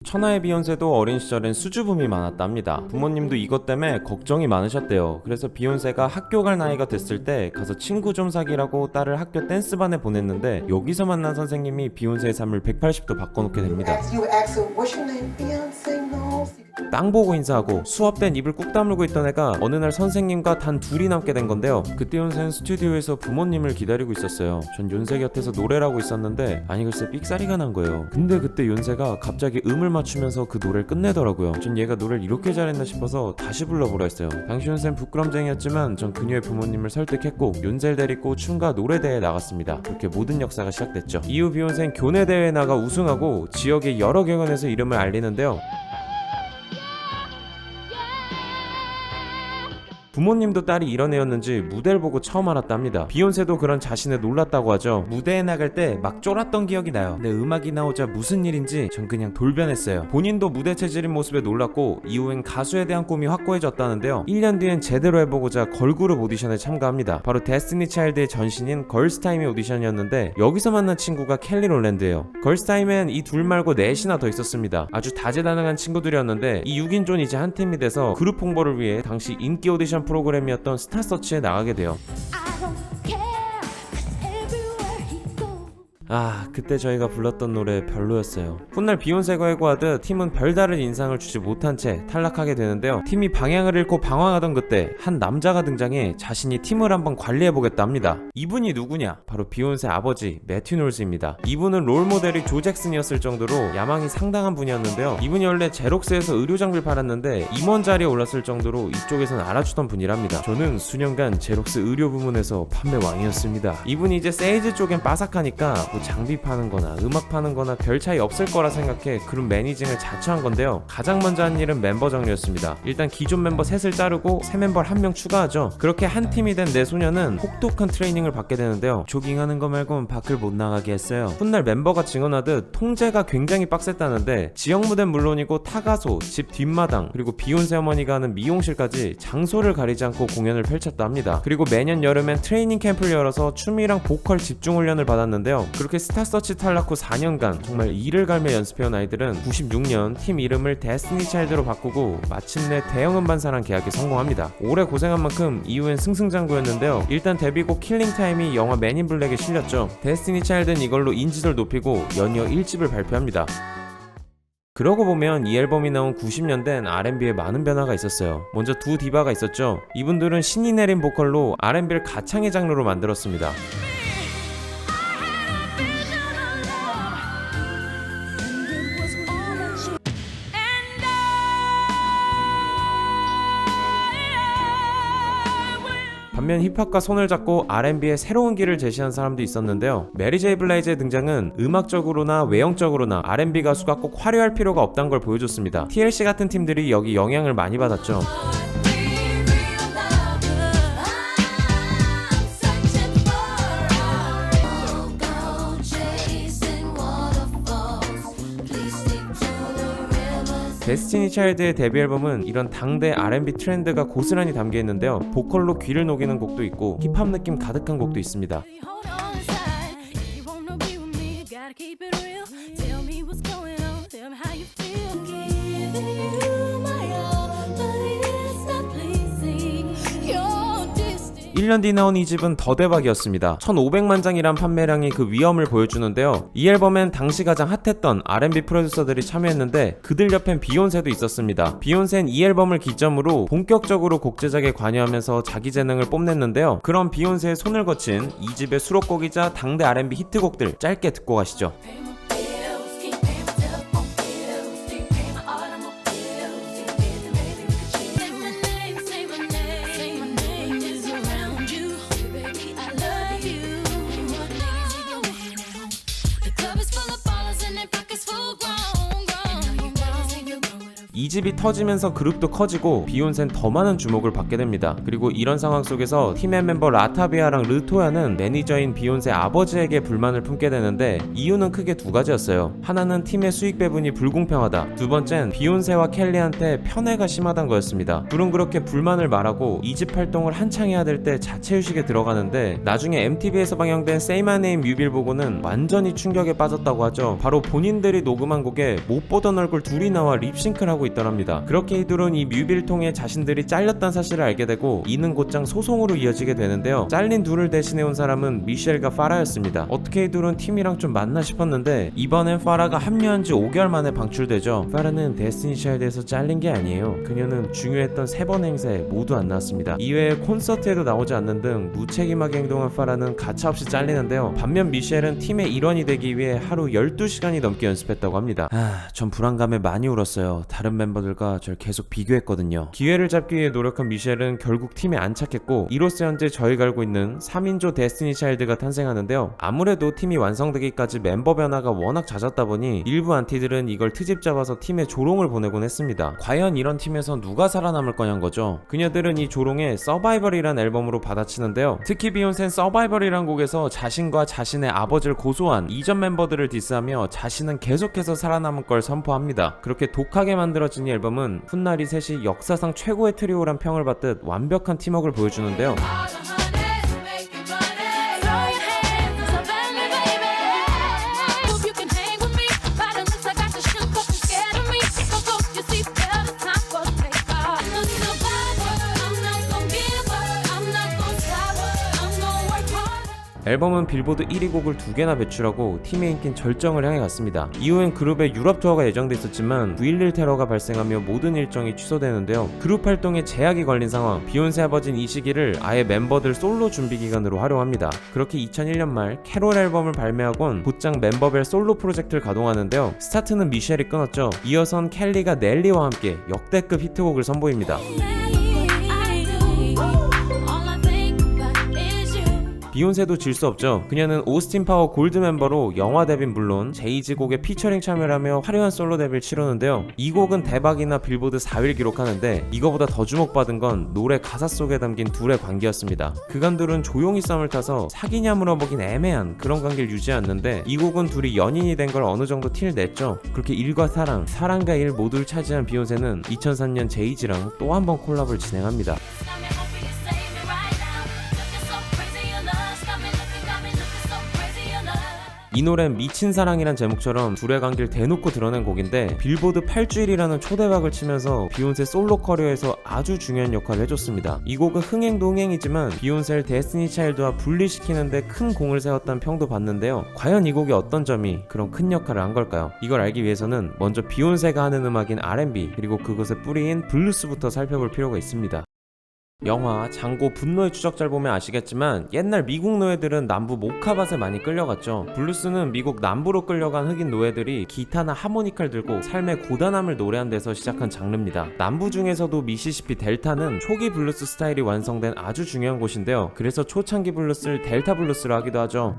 천하의 비욘세도 어린 시절엔 수줍음이 많았답니다. 부모님도 이것 때문에 걱정이 많으셨대요. 그래서 비욘세가 학교 갈 나이가 됐을 때 가서 친구 좀 사귀라고 딸을 학교 댄스반에 보냈는데 여기서 만난 선생님이 비욘세의 삶을 180도 바꿔놓게 됩니다. 땅 보고 인사하고 수업 땐 입을 꾹 다물고 있던 애가 어느 날 선생님과 단 둘이 남게 된 건데요. 그때 윤세는 스튜디오에서 부모님을 기다리고 있었어요. 전 윤세 곁에서 노래를 하고 있었는데 아니 글쎄 삑사리가 난 거예요. 근데 그때 윤세가 갑자기 음을 맞추면서 그 노래를 끝내더라고요. 전 얘가 노래를 이렇게 잘했나 싶어서 다시 불러보라 했어요. 당시 윤세는 부끄럼쟁이였지만 전 그녀의 부모님을 설득했고 윤세를 데리고 춤과 노래대회에 나갔습니다. 그렇게 모든 역사가 시작됐죠. 이후 비욘세는 교내대회에 나가 우승하고 지역의 여러 객원에서 이름을 알리는데요. 부모님도 딸이 이런 애였는지 무대를 보고 처음 알았답니다. 비욘세도 그런 자신에 놀랐다고 하죠. 무대에 나갈 때 막 쫄았던 기억이 나요. 내 음악이 나오자 무슨 일인지 전 그냥 돌변했어요. 본인도 무대 체질인 모습에 놀랐고 이후엔 가수에 대한 꿈이 확고해졌다는데요. 1년 뒤엔 제대로 해보고자 걸그룹 오디션에 참가합니다. 바로 데스티니 차일드의 전신인 걸스타임의 오디션이었는데 여기서 만난 친구가 켈리 롤랜드예요. 걸스타임엔 이 둘 말고 넷이나 더 있었습니다. 아주 다재다능한 친구들이었는데 이 6인조는 이제 한 팀이 돼서 그룹 홍보를 위해 당시 인기 오디션 프로그램이었던 스타서치에 나가게 돼요. 그때 저희가 불렀던 노래 별로였어요. 훗날 비욘세가 해고하듯 팀은 별다른 인상을 주지 못한 채 탈락하게 되는데요. 팀이 방향을 잃고 방황하던 그때 한 남자가 등장해 자신이 팀을 한번 관리해보겠다 합니다. 이분이 누구냐? 바로 비욘세 아버지 매튜 놀스입니다. 이분은 롤모델이 조 잭슨이었을 정도로 야망이 상당한 분이었는데요. 이분이 원래 제록스에서 의료 장비를 팔았는데 임원 자리에 올랐을 정도로 이쪽에선 알아주던 분이랍니다. 저는 수년간 제록스 의료 부문에서 판매왕이었습니다. 이분이 이제 세일즈 쪽엔 빠삭하니까 장비 파는 거나 음악 파는 거나 별 차이 없을 거라 생각해 그룹 매니징을 자처한 건데요. 가장 먼저 한 일은 멤버 정리였습니다. 일단 기존 멤버 셋을 자르고 새 멤버를 한 명 추가하죠. 그렇게 한 팀이 된 내 소녀는 혹독한 트레이닝을 받게 되는데요. 조깅하는 거 말고는 밖을 못 나가게 했어요. 훗날 멤버가 증언하듯 통제가 굉장히 빡셌다는데 지역 무대는 물론이고 타가소, 집 뒷마당, 그리고 비욘세 어머니가 하는 미용실까지 장소를 가리지 않고 공연을 펼쳤다 합니다. 그리고 매년 여름엔 트레이닝 캠프를 열어서 춤이랑 보컬 집중 훈련을 받았는데요. 그렇게 스타서치 탈락 후 4년간 정말 이를 갈며 연습해온 아이들은 96년 팀 이름을 데스티니 차일드로 바꾸고 마침내 대형 음반사랑 계약에 성공합니다. 오래 고생한 만큼 이후엔 승승장구였는데요. 일단 데뷔곡 킬링 타임이 영화 맨인 블랙에 실렸죠. 데스티니 차일드는 이걸로 인지도를 높이고 연이어 1집을 발표합니다. 그러고 보면 이 앨범이 나온 90년대엔 R&B에 많은 변화가 있었어요. 먼저 두 디바가 있었죠. 이분들은 신이 내린 보컬로 R&B를 가창의 장르로 만들었습니다. 반면 힙합과 손을 잡고 R&B의 새로운 길을 제시한 사람도 있었는데요. 메리 제이 블라이즈의 등장은 음악적으로나 외형적으로나 R&B 가수가 꼭 화려할 필요가 없다는 걸 보여줬습니다. TLC 같은 팀들이 여기 영향을 많이 받았죠. 데스티니 차일드의 데뷔 앨범은 이런 당대 R&B 트렌드가 고스란히 담겨있는데요. 보컬로 귀를 녹이는 곡도 있고 힙합 느낌 가득한 곡도 있습니다. 1년 뒤 나온 이 집은 더 대박이었습니다. 1500만 장이란 판매량이 그 위험을 보여주는데요. 이 앨범엔 당시 가장 핫했던 R&B 프로듀서들이 참여했는데 그들 옆엔 비욘세도 있었습니다. 비욘세는 이 앨범을 기점으로 본격적으로 곡 제작에 관여하면서 자기 재능을 뽐냈는데요. 그럼 비욘세의 손을 거친 이 집의 수록곡이자 당대 R&B 히트곡들 짧게 듣고 가시죠. 2집이 터지면서 그룹도 커지고 비욘세는 더 많은 주목을 받게 됩니다. 그리고 이런 상황 속에서 팀의 멤버 라타비아랑 르토야는 매니저인 비욘세 아버지에게 불만을 품게 되는데 이유는 크게 두 가지였어요. 하나는 팀의 수익 배분이 불공평하다. 두 번째는 비욘세와 켈리한테 편애가 심하단 거였습니다. 둘은 그렇게 불만을 말하고 2집 활동을 한창 해야 될 때 자체휴식에 들어가는데 나중에 MTV에서 방영된 Say My Name 뮤비를 보고는 완전히 충격에 빠졌다고 하죠. 바로 본인들이 녹음한 곡에 못 보던 얼굴 둘이 나와 립싱크를 하고 있더랍니다. 그렇게 이 둘은 이 뮤비를 통해 자신들이 잘렸다는 사실을 알게 되고 이는 곧장 소송으로 이어지게 되는데요. 잘린 둘을 대신해 온 사람은 미셸과 파라였습니다. 어떻게 이 둘은 팀이랑 좀 맞나 싶었는데 이번엔 파라가 합류한 지 5개월 만에 방출되죠. 파라는 데스티니 차일드에서 잘린 게 아니에요. 그녀는 중요했던 3번 행사에 모두 안 나왔습니다. 이외에 콘서트에도 나오지 않는 등 무책임하게 행동한 파라는 가차없이 잘리는데요. 반면 미셸은 팀의 일원이 되기 위해 하루 12시간이 넘게 연습했다고 합니다. 전 불안감에 많이 울었어요. 다른 멤버들과 절 계속 비교했거든요. 기회를 잡기 위해 노력한 미셸은 결국 팀에 안착했고 이로써 현재 저희가 알고 있는 3인조 데스티니 차일드가 탄생하는데요. 아무래도 팀이 완성되기까지 멤버 변화가 워낙 잦았다 보니 일부 안티들은 이걸 트집 잡아서 팀에 조롱을 보내곤 했습니다. 과연 이런 팀에서 누가 살아남을 거냐는 거죠. 그녀들은 이 조롱에 서바이벌이란 앨범으로 받아치는데요. 특히 비욘세는 서바이벌이란 곡에서 자신과 자신의 아버지를 고소한 이전 멤버들을 디스하며 자신은 계속해서 살아남을 걸 선포합니다. 그렇게 독하게 만들어진 이 앨범은 훗날이 셋이 역사상 최고의 트리오란 평을 받듯 완벽한 팀워크를 보여주는데요. 앨범은 빌보드 1위 곡을 2개나 배출하고 팀의 인기는 절정을 향해 갔습니다. 이후엔 그룹의 유럽 투어가 예정돼 있었지만 9.11 테러가 발생하며 모든 일정이 취소되는데요. 그룹 활동에 제약이 걸린 상황, 비욘세 아버지는 이 시기를 아예 멤버들 솔로 준비 기간으로 활용합니다. 그렇게 2001년 말 캐롤 앨범을 발매하곤 곧장 멤버별 솔로 프로젝트를 가동하는데요. 스타트는 미셸이 끊었죠. 이어선 켈리가 넬리와 함께 역대급 히트곡을 선보입니다. 비욘세도 질 수 없죠. 그녀는 오스틴 파워 골드 멤버로 영화 데뷔는 물론 제이지 곡에 피처링 참여를 하며 화려한 솔로 데뷔를 치르는데요. 이 곡은 대박이나 빌보드 4위를 기록하는데 이거보다 더 주목받은 건 노래 가사 속에 담긴 둘의 관계였습니다. 그간 둘은 조용히 썸을 타서 사귀냐 물어보긴 애매한 그런 관계를 유지했는데 이 곡은 둘이 연인이 된 걸 어느 정도 티를 냈죠. 그렇게 일과 사랑과 일 모두를 차지한 비욘세는 2003년 제이지랑 또 한 번 콜라보를 진행합니다. 이 노래는 미친 사랑이란 제목처럼 둘의 관계를 대놓고 드러낸 곡인데 빌보드 8주일이라는 초대박을 치면서 비욘세 솔로 커리어에서 아주 중요한 역할을 해줬습니다. 이 곡은 흥행도 흥행이지만 비욘세를 데스티니 차일드와 분리시키는데 큰 공을 세웠다는 평도 받는데요. 과연 이 곡이 어떤 점이 그런 큰 역할을 한 걸까요? 이걸 알기 위해서는 먼저 비욘세가 하는 음악인 R&B 그리고 그것의 뿌리인 블루스부터 살펴볼 필요가 있습니다. 영화 장고 분노의 추적자를 보면 아시겠지만 옛날 미국 노예들은 남부 모카밭에 많이 끌려갔죠. 블루스는 미국 남부로 끌려간 흑인 노예들이 기타나 하모니카를 들고 삶의 고단함을 노래한 데서 시작한 장르입니다. 남부 중에서도 미시시피 델타는 초기 블루스 스타일이 완성된 아주 중요한 곳인데요. 그래서 초창기 블루스를 델타 블루스로 하기도 하죠.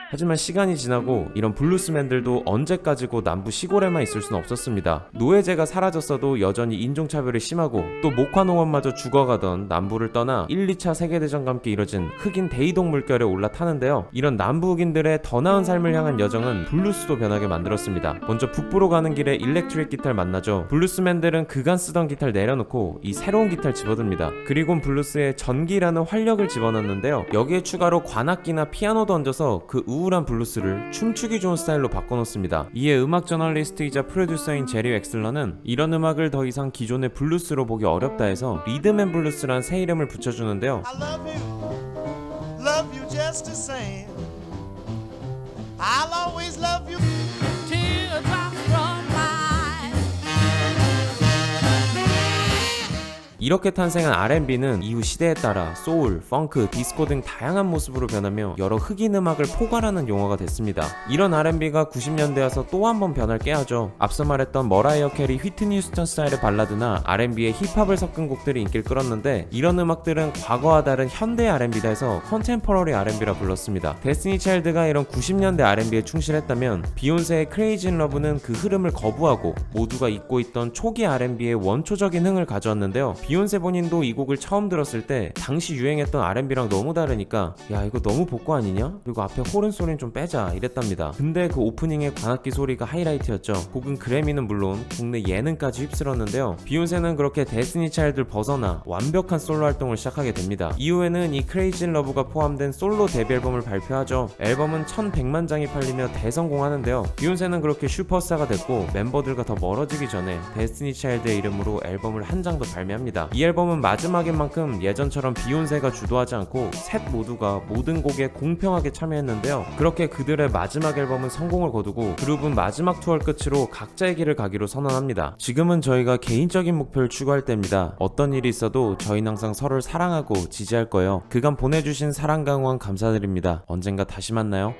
하지만 시간이 지나고 이런 블루스맨들도 언제까지고 남부 시골에만 있을 수는 없었습니다. 노예제가 사라졌어도 여전히 인종차별이 심하고 또 목화농원마저 죽어가던 남부를 떠나 1, 2차 세계대전과 함께 이뤄진 흑인 대이동 물결에 올라타는데요. 이런 남부 흑인들의 더 나은 삶을 향한 여정은 블루스도 변하게 만들었습니다. 먼저 북부로 가는 길에 일렉트릭 기타를 만나죠. 블루스맨들은 그간 쓰던 기타를 내려놓고 이 새로운 기타를 집어듭니다. 그리곤 블루스에 전기라는 활력을 집어넣는데요. 여기에 추가로 관악기나 피아노도 얹어서 그 우울한 블루스를 춤추기 좋은 스타일로 바꿔놓습니다. 이에 음악 저널리스트이자 프로듀서인 제리 웩슬러는 이런 음악을 더 이상 기존의 블루스로 보기 어렵다 해서 리듬앤 블루스란 새 이름을 붙여주는데요. I love you just the same. I'll always love you. Teardrops from mine. 이렇게 탄생한 R&B는 이후 시대에 따라 소울, 펑크, 디스코 등 다양한 모습으로 변하며 여러 흑인 음악을 포괄하는 용어가 됐습니다. 이런 R&B가 90년대 와서 또 한 번 변할 깨하죠. 앞서 말했던 머라이어 캐리, 휘트니 휴스턴 스타일의 발라드나 R&B에 힙합을 섞은 곡들이 인기를 끌었는데 이런 음악들은 과거와 다른 현대 R&B다 해서 컨템퍼러리 R&B라 불렀습니다. 데스티니 차일드가 이런 90년대 R&B에 충실했다면 비욘세의 크레이지 인 러브는 그 흐름을 거부하고 모두가 잊고 있던 초기 R&B의 원초적인 흥을 가져왔는데요. 비욘세 본인도 이 곡을 처음 들었을 때 당시 유행했던 R&B랑 너무 다르니까 야 이거 너무 복고 아니냐? 그리고 앞에 호른 소리는 좀 빼자 이랬답니다. 근데 그 오프닝의 관악기 소리가 하이라이트였죠. 곡은 그래미는 물론 국내 예능까지 휩쓸었는데요. 비욘세는 그렇게 데스티니 차일드를 벗어나 완벽한 솔로 활동을 시작하게 됩니다. 이후에는 이 크레이지 인 러브가 포함된 솔로 데뷔 앨범을 발표하죠. 앨범은 1100만 장이 팔리며 대성공하는데요. 비욘세는 그렇게 슈퍼스타가 됐고 멤버들과 더 멀어지기 전에 데스티니 차일드의 이름으로 앨범을 한 장도 발매합니다. 이 앨범은 마지막인 만큼 예전처럼 비욘세가 주도하지 않고 셋 모두가 모든 곡에 공평하게 참여했는데요. 그렇게 그들의 마지막 앨범은 성공을 거두고 그룹은 마지막 투어를 끝으로 각자의 길을 가기로 선언합니다. 지금은 저희가 개인적인 목표를 추구할 때입니다. 어떤 일이 있어도 저희는 항상 서로를 사랑하고 지지할 거예요. 그간 보내주신 사랑과 응원 감사드립니다. 언젠가 다시 만나요.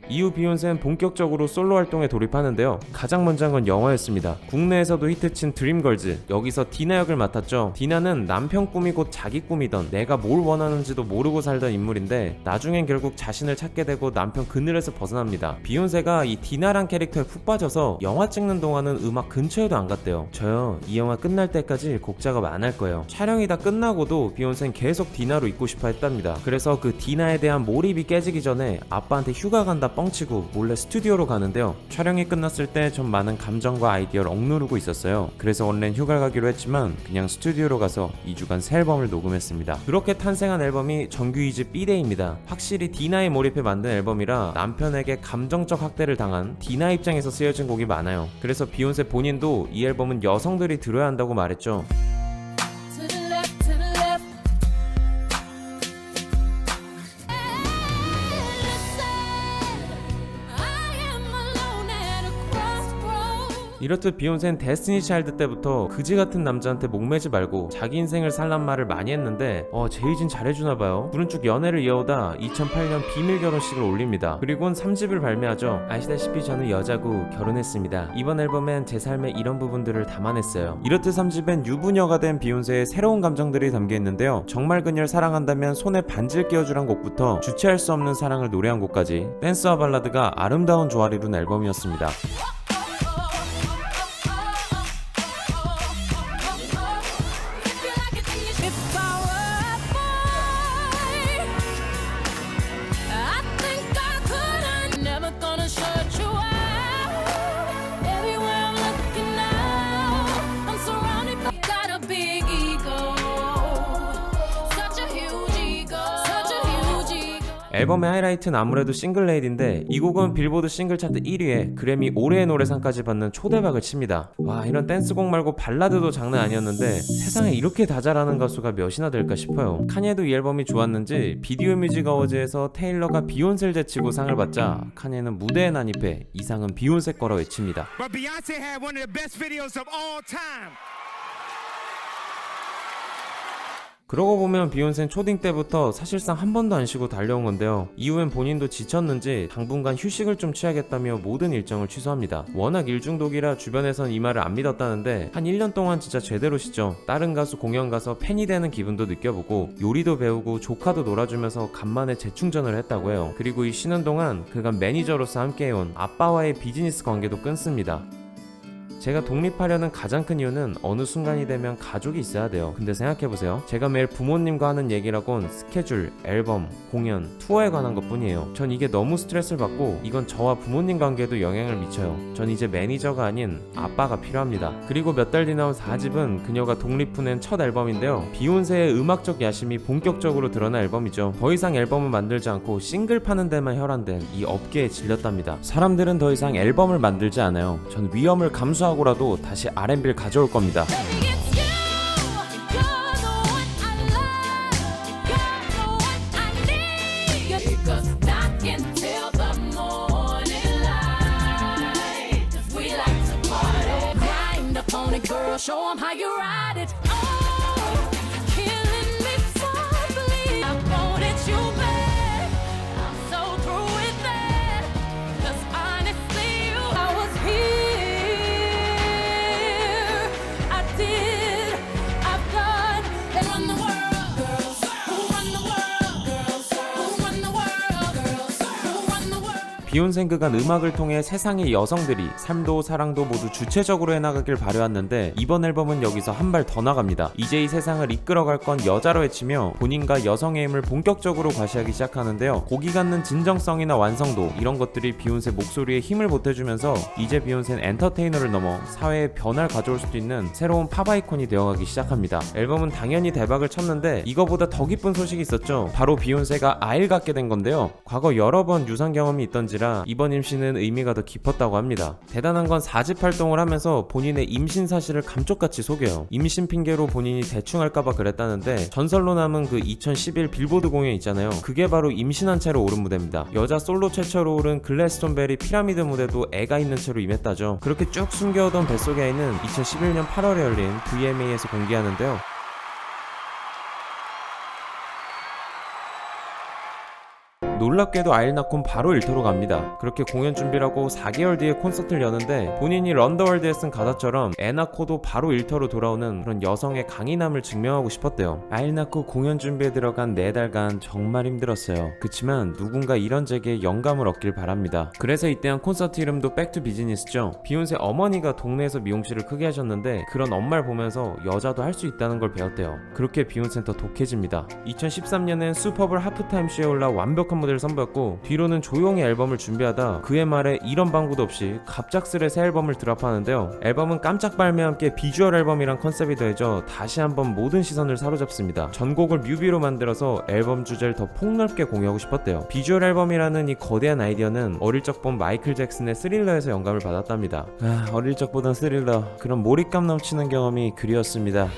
이후 비욘세는 본격적으로 솔로 활동에 돌입하는데요. 가장 먼저 한 건 영화였습니다. 국내에서도 히트친 드림걸즈, 여기서 디나 역을 맡았죠. 디나는 남편 꿈이 곧 자기 꿈이던 내가 뭘 원하는지도 모르고 살던 인물인데 나중엔 결국 자신을 찾게 되고 남편 그늘에서 벗어납니다. 비욘세가 이 디나란 캐릭터에 푹 빠져서 영화 찍는 동안은 음악 근처에도 안 갔대요. 저요 이 영화 끝날 때까지 곡 작업 안 할 거예요. 촬영이 다 끝나고도 비욘세는 계속 디나로 있고 싶어 했답니다. 그래서 그 디나에 대한 몰입이 깨지기 전에 아빠한테 휴가 간다 뻥치고 몰래 스튜디오로 가는데요. 촬영이 끝났을 때 좀 많은 감정과 아이디어를 억누르고 있었어요. 그래서 원래는 휴가를 가기로 했지만 그냥 스튜디오로 가서 2주간 새 앨범을 녹음했습니다. 그렇게 탄생한 앨범이 정규 2집 Bey입니다. 확실히 디나에 몰입해 만든 앨범이라 남편에게 감정적 학대를 당한 디나 입장에서 쓰여진 곡이 많아요. 그래서 비욘세 본인도 이 앨범은 여성들이 들어야 한다고 말했죠. 이렇듯 비욘세는 데스티니 차일드 때부터 그지 같은 남자한테 목매지 말고 자기 인생을 살란 말을 많이 했는데 제이진 잘해주나봐요. 둘은 쭉 연애를 이어오다 2008년 비밀 결혼식을 올립니다. 그리고는 3집을 발매하죠. 아시다시피 저는 여자고 결혼했습니다. 이번 앨범엔 제 삶의 이런 부분들을 담아냈어요. 이렇듯 3집엔 유부녀가 된 비욘세의 새로운 감정들이 담겨있는데요. 정말 그녀를 사랑한다면 손에 반지를 끼워주란 곡부터 주체할 수 없는 사랑을 노래한 곡까지 댄스와 발라드가 아름다운 조화를 이룬 앨범이었습니다. 앨범의 하이라이트는 아무래도 싱글레이디인데 이 곡은 빌보드 싱글 차트 1위에 그래미 올해의 노래상까지 받는 초대박을 칩니다. 와, 이런 댄스곡 말고 발라드도 장난 아니었는데 세상에 이렇게 다 잘하는 가수가 몇이나 될까 싶어요. 카니에도 이 앨범이 좋았는지 비디오 뮤직 어워즈에서 테일러가 비욘세를 제치고 상을 받자 카니에는 무대에 난입해 이 상은 비욘세 거라 외칩니다. But Beyonce had one of the best videos of all time. 그러고 보면 비욘세는 초딩 때부터 사실상 한 번도 안 쉬고 달려온 건데요. 이후엔 본인도 지쳤는지 당분간 휴식을 좀 취하겠다며 모든 일정을 취소합니다. 워낙 일중독이라 주변에선 이 말을 안 믿었다는데 한 1년 동안 진짜 제대로 쉬죠. 다른 가수 공연 가서 팬이 되는 기분도 느껴보고 요리도 배우고 조카도 놀아주면서 간만에 재충전을 했다고 해요. 그리고 이 쉬는 동안 그간 매니저로서 함께해온 아빠와의 비즈니스 관계도 끊습니다. 제가 독립하려는 가장 큰 이유는 어느 순간이 되면 가족이 있어야 돼요. 근데 생각해보세요. 제가 매일 부모님과 하는 얘기라곤 스케줄, 앨범, 공연, 투어에 관한 것 뿐이에요. 전 이게 너무 스트레스를 받고 이건 저와 부모님 관계에도 영향을 미쳐요. 전 이제 매니저가 아닌 아빠가 필요합니다. 그리고 몇 달 뒤 나온 4집은 그녀가 독립 후 낸 첫 앨범인데요. 비욘세의 음악적 야심이 본격적으로 드러난 앨범이죠. 더 이상 앨범을 만들지 않고 싱글 파는 데만 혈안된 이 업계에 질렸답니다. 사람들은 더 이상 앨범을 만들지 않아요. 전 위험을 감수하고라도 다시 R&B를 가져올 겁니다. it, girl, show 'em how you ride it. Oh, killing me softly. I wanted you back. I'm so through with that. 'Cause honestly, I was here. I did. I've done. They run the world, girls. Who run the world, girls? Who run the world, girls? Who run the world? 비욘세 그간 음악을 통해 세상의 여성들이 삶도 사랑도 모두 주체적으로 해나가길 바래왔는데 이번 앨범은 여기서 한 발 더 나갑니다. 이제 이 세상을 이끌어갈 건 여자로 외치며 본인과 여성의 힘을 본격적으로 과시하기 시작하는데요. 곡이 갖는 진정성이나 완성도 이런 것들이 비욘세 목소리에 힘을 보태주면서 이제 비욘세는 엔터테이너를 넘어 사회에 변화를 가져올 수도 있는 새로운 팝 아이콘이 되어가기 시작합니다. 앨범은 당연히 대박을 쳤는데 이거보다 더 기쁜 소식이 있었죠. 바로 비욘세가 아이를 갖게 된 건데요. 과거 여러 번 유산 경험이 있던지라 이번 임신은 의미가 더 깊었다고 합니다. 대단한 건 4집 활동을 하면서 본인의 임신 사실을 감쪽같이 속여요. 임신 핑계로 본인이 대충 할까봐 그랬다는데 전설로 남은 그 2011 빌보드 공연 있잖아요. 그게 바로 임신한 채로 오른 무대입니다. 여자 솔로 최초로 오른 글래스톤베리 피라미드 무대도 애가 있는 채로 임했다죠. 그렇게 쭉 숨겨오던 뱃속의 아이는 2011년 8월에 열린 Bey에서 공개하는데요. 놀랍게도 아이를 낳곤 바로 일터로 갑니다. 그렇게 공연 준비를 하고 4개월 뒤에 콘서트를 여는데 본인이 런더월드에 쓴 가사처럼 애 낳고도 바로 일터로 돌아오는 그런 여성의 강인함을 증명하고 싶었대요. 아이를 낳고 공연 준비에 들어간 4달간 정말 힘들었어요. 그치만 누군가 이런 제게 영감을 얻길 바랍니다. 그래서 이때 한 콘서트 이름도 백투 비즈니스죠. 비욘세 어머니가 동네에서 미용실을 크게 하셨는데 그런 엄마를 보면서 여자도 할 수 있다는 걸 배웠대요. 그렇게 비욘세는 더 독해집니다. 2013년엔 슈퍼볼 하프타임 쇼에 올라 완벽한 무대를 선보였고 뒤로는 조용히 앨범을 준비하다 그해 말에 이런 방구도 없이 갑작스레 새 앨범을 드랍하는데요. 앨범은 깜짝 발매와 함께 비주얼 앨범이란 컨셉이 더해져 다시 한번 모든 시선을 사로잡습니다. 전곡을 뮤비로 만들어서 앨범 주제를 더 폭넓게 공유하고 싶었대요. 비주얼 앨범이라는 이 거대한 아이디어는 어릴 적 본 마이클 잭슨의 스릴러에서 영감을 받았답니다. 어릴 적 보던 스릴러, 그런 몰입감 넘치는 경험이 그리웠습니다.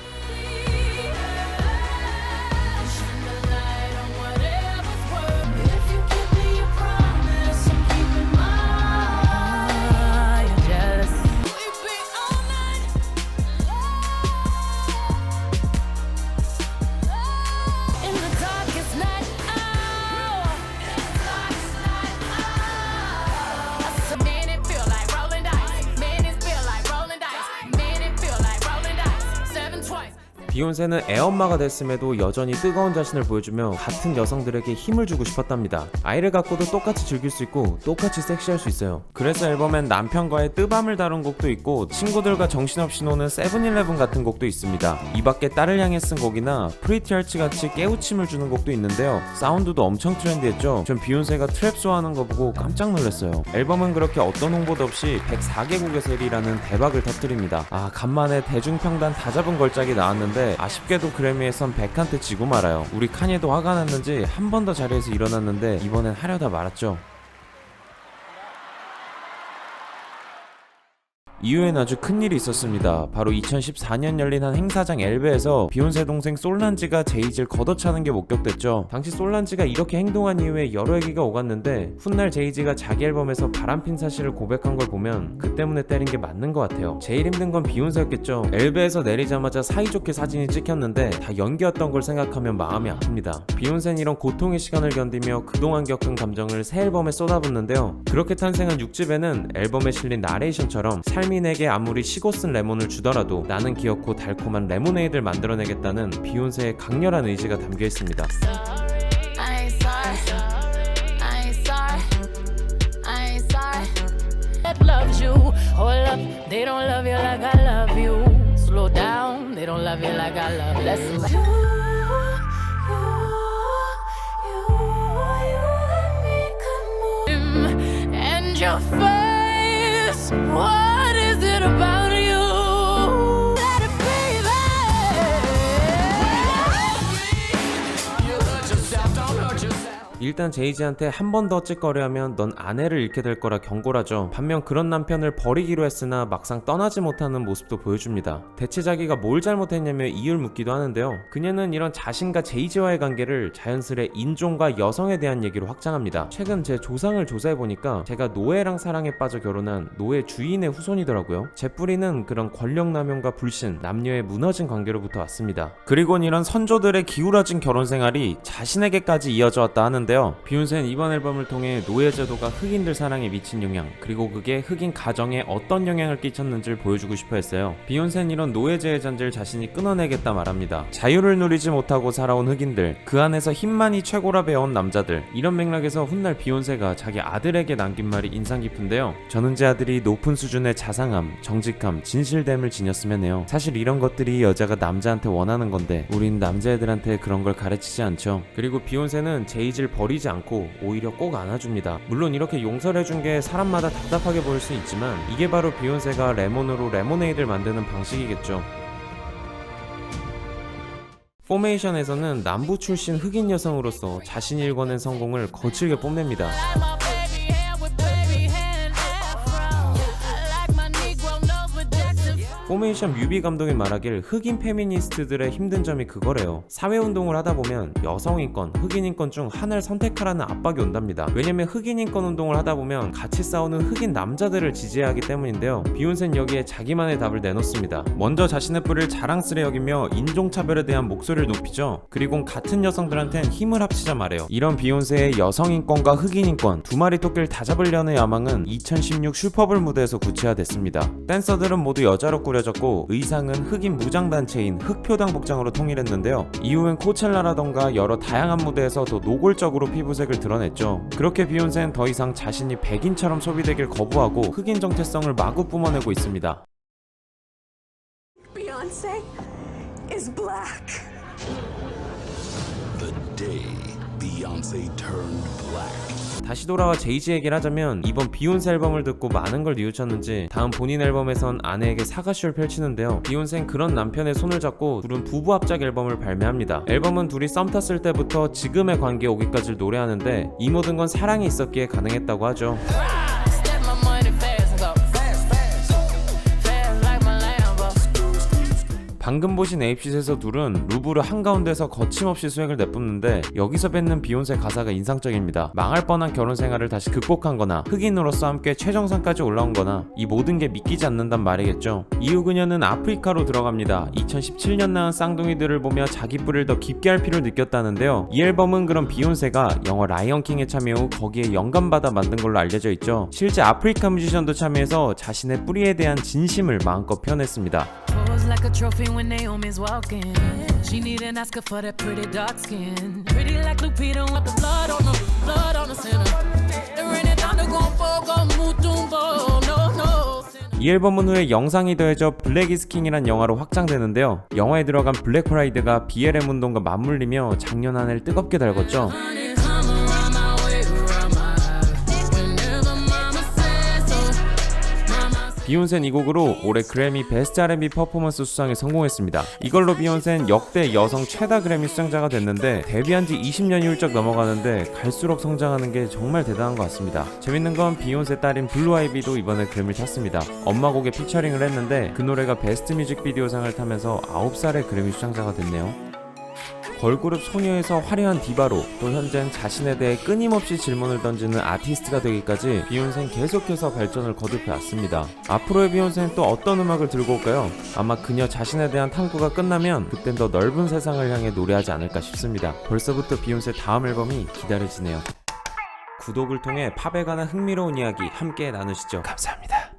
비욘세는 애엄마가 됐음에도 여전히 뜨거운 자신을 보여주며 같은 여성들에게 힘을 주고 싶었답니다. 아이를 갖고도 똑같이 즐길 수 있고 똑같이 섹시할 수 있어요. 그래서 앨범엔 남편과의 뜨밤을 다룬 곡도 있고 친구들과 정신없이 노는 세븐일레븐 같은 곡도 있습니다. 이 밖에 딸을 향해 쓴 곡이나 프리티 헐츠 같이 깨우침을 주는 곡도 있는데요. 사운드도 엄청 트렌디했죠. 전 비욘세가 트랩 소화하는 거 보고 깜짝 놀랐어요. 앨범은 그렇게 어떤 홍보도 없이 104개국에서 1위라는 대박을 터뜨립니다. 간만에 대중평단 다 잡은 걸작이 나왔는데 아쉽게도 그래미에선 100한테 지고 말아요. 우리 카니에도 화가 났는지 한 번 더 자리에서 일어났는데 이번엔 하려다 말았죠. 이후엔 아주 큰일이 있었습니다. 바로 2014년 열린 한 행사장 엘베에서 비욘세 동생 솔란지가 제이지를 걷어차는 게 목격됐죠. 당시 솔란지가 이렇게 행동한 이후에 여러 얘기가 오갔는데 훗날 제이지가 자기 앨범에서 바람핀 사실을 고백한 걸 보면 그 때문에 때린 게 맞는 것 같아요. 제일 힘든 건 비욘세였겠죠. 엘베에서 내리자마자 사이좋게 사진이 찍혔는데 다 연기였던 걸 생각하면 마음이 아픕니다. 비욘세는 이런 고통의 시간을 견디며 그동안 겪은 감정을 새 앨범에 쏟아붓는데요. 그렇게 탄생한 6집에는 앨범에 실린 나레이션처럼 삶인에게 아무리 시고 쓴 레몬을 주더라도 나는 기어코 달콤한 레모네이드를 만들어내겠다는 비욘세의 강렬한 의지가 담겨 있습니다. What is it about you? Let it be, baby. You hurt yourself, don't hurt yourself. 일단 제이지한테 한 번 더 찌꺼려하면 넌 아내를 잃게 될 거라 경고를 하죠. 반면 그런 남편을 버리기로 했으나 막상 떠나지 못하는 모습도 보여줍니다. 대체 자기가 뭘 잘못했냐며 이유를 묻기도 하는데요. 그녀는 이런 자신과 제이지와의 관계를 자연스레 인종과 여성에 대한 얘기로 확장합니다. 최근 제 조상을 조사해보니까 제가 노예랑 사랑에 빠져 결혼한 노예 주인의 후손이더라고요. 제 뿌리는 그런 권력남용과 불신, 남녀의 무너진 관계로부터 왔습니다. 그리곤 이런 선조들의 기울어진 결혼 생활이 자신에게까지 이어져 왔다 하는데요. 비욘세는 이번 앨범을 통해 노예제도가 흑인들 사랑에 미친 영향, 그리고 그게 흑인 가정에 어떤 영향을 끼쳤는지를 보여주고 싶어 했어요. 비욘세는 이런 노예제의 잔재를 자신이 끊어내겠다 말합니다. 자유를 누리지 못하고 살아온 흑인들, 그 안에서 힘만이 최고라 배워온 남자들, 이런 맥락에서 훗날 비욘세가 자기 아들에게 남긴 말이 인상 깊은데요. 저는 제 아들이 높은 수준의 자상함, 정직함, 진실됨을 지녔으면 해요. 사실 이런 것들이 여자가 남자한테 원하는 건데 우린 남자애들한테 그런 걸 가르치지 않죠. 그리고 비욘세는 제이지를 버리지 않고 오히려 꼭 안아줍니다. 물론 이렇게 용서를 해준 게 사람마다 답답하게 보일 수 있지만 이게 바로 비욘세가 레몬으로 레모네이드를 만드는 방식이겠죠. 포메이션에서는 남부 출신 흑인 여성으로서 자신이 일궈낸 성공을 거칠게 뽐냅니다. Like my baby hair with baby hair and afro. I like my Negro nose with Jackson. 포메이션 뮤비 감독이 말하길 흑인 페미니스트들의 힘든 점이 그거래요. 사회운동을 하다보면 여성인권, 흑인인권 중 하나를 선택하라는 압박이 온답니다. 왜냐면 흑인인권 운동을 하다보면 같이 싸우는 흑인 남자들을 지지해야 하기 때문인데요. 비욘세는 여기에 자기만의 답을 내놓습니다. 먼저 자신의 뿌리를 자랑스레 여기며 인종차별에 대한 목소리를 높이죠. 그리고 같은 여성들한텐 힘을 합치자 말해요. 이런 비욘세의 여성인권과 흑인인권 두 마리 토끼를 다 잡으려는 야망은 2016 슈퍼볼 무대에서 구체화됐습니다. 댄서들은 모두 여자로 꾸려졌고 의상은 흑인 무장단체인 흑표당 복장으로 통일했는데요. 이후엔 코첼라라던가 여러 다양한 무대에서 더 노골적으로 피부색을 드러냈죠. 그렇게 비욘세는 더 이상 자신이 백인처럼 소비되길 거부하고 흑인 정체성을 마구 뿜어내고 있습니다. Beyonce is black. The day Beyonce turned black. 다시 돌아와 제이지 얘기를 하자면 이번 비욘세 앨범을 듣고 많은 걸 뉘우쳤는지 다음 본인 앨범에선 아내에게 사과쇼를 펼치는데요. 비욘세는 그런 남편의 손을 잡고 둘은 부부 합작 앨범을 발매합니다. 앨범은 둘이 썸 탔을 때부터 지금의 관계에 오기까지를 노래하는데 이 모든 건 사랑이 있었기에 가능했다고 하죠. Step my money fast and go fast like my Lambo. 방금 보신 에이프시트에서 둘은 루브르 한가운데서 거침없이 수액을 내뿜는데 여기서 뱉는 비욘세 가사가 인상적입니다. 망할 뻔한 결혼 생활을 다시 극복한 거나 흑인으로서 함께 최정상까지 올라온 거나 이 모든 게 믿기지 않는단 말이겠죠. 이후 그녀는 아프리카로 들어갑니다. 2017년 낳은 쌍둥이들을 보며 자기 뿌리를 더 깊게 할 필요를 느꼈다는데요. 이 앨범은 그런 비욘세가 영화 라이언킹에 참여 후 거기에 영감받아 만든 걸로 알려져 있죠. 실제 아프리카 뮤지션도 참여해서 자신의 뿌리에 대한 진심을 마음껏 표현했습니다. Pose like a trophy when Naomi's walking. She need an Oscar for that pretty dark skin. Pretty like Lupita with the blood on the center. The rain and thunder gon' fall, gon' move tumbo. No, no. 이 앨범은 후에 영상이 더해져 블랙 이즈 킹이란 영화로 확장되는데요. 영화에 들어간 블랙 프라이드가 BLM 운동과 맞물리며 작년 한 해를 뜨겁게 달궜죠. 비욘세는 이 곡으로 올해 그래미 베스트 R&B 퍼포먼스 수상에 성공했습니다. 이걸로 비욘세는 역대 여성 최다 그래미 수상자가 됐는데 데뷔한 지 20년이 훌쩍 넘어가는데 갈수록 성장하는 게 정말 대단한 것 같습니다. 재밌는 건 비욘세 딸인 블루 아이비도 이번에 그래미를 탔습니다. 엄마 곡에 피처링을 했는데 그 노래가 베스트 뮤직비디오상을 타면서 9살의 그래미 수상자가 됐네요. 걸그룹 소녀에서 화려한 디바로 또 현재는 자신에 대해 끊임없이 질문을 던지는 아티스트가 되기까지 비욘세는 계속해서 발전을 거듭해 왔습니다. 앞으로의 비욘세는 또 어떤 음악을 들고 올까요? 아마 그녀 자신에 대한 탐구가 끝나면 그땐 더 넓은 세상을 향해 노래하지 않을까 싶습니다. 벌써부터 비욘세 다음 앨범이 기다려지네요. 구독을 통해 팝에 관한 흥미로운 이야기 함께 나누시죠. 감사합니다.